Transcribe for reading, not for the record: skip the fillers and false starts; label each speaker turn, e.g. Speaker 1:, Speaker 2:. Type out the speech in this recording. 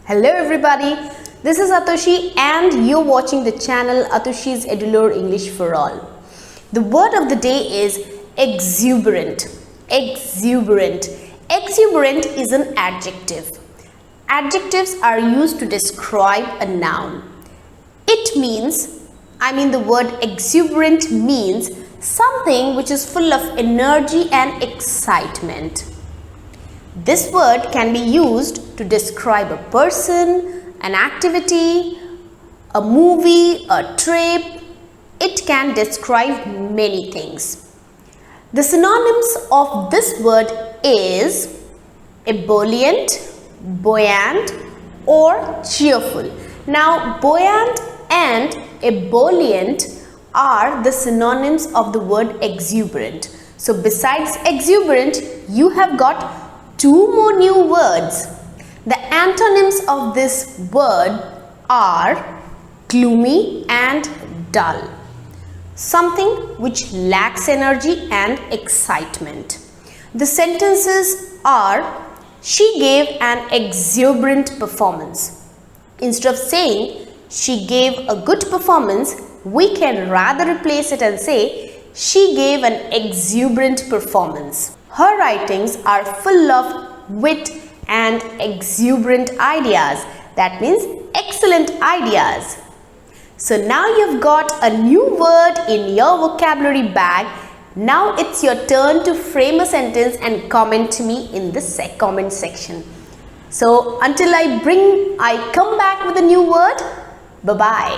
Speaker 1: Hello everybody, this is Atoshi and you're watching the channel Atoshi's Edulore English for All. The word of the day is exuberant. Exuberant. Exuberant is an adjective. Adjectives are used to describe a noun. The word exuberant means something which is full of energy and excitement. This word can be used to describe a person, an activity, a movie, a trip. It can describe many things. The synonyms of this word is ebullient, buoyant or cheerful. Now, buoyant and ebullient are the synonyms of the word exuberant. So, besides exuberant, you have got two more new words. The antonyms of this word are gloomy and dull. Something which lacks energy and excitement. The sentences are she gave an exuberant performance. Instead of saying she gave a good performance, we can rather replace it and say she gave an exuberant performance. Her writings are full of wit and exuberant ideas. That means excellent ideas. So now you've got a new word in your vocabulary bag. Now it's your turn to frame a sentence and comment to me in the comment section. So until I come back with a new word, bye-bye.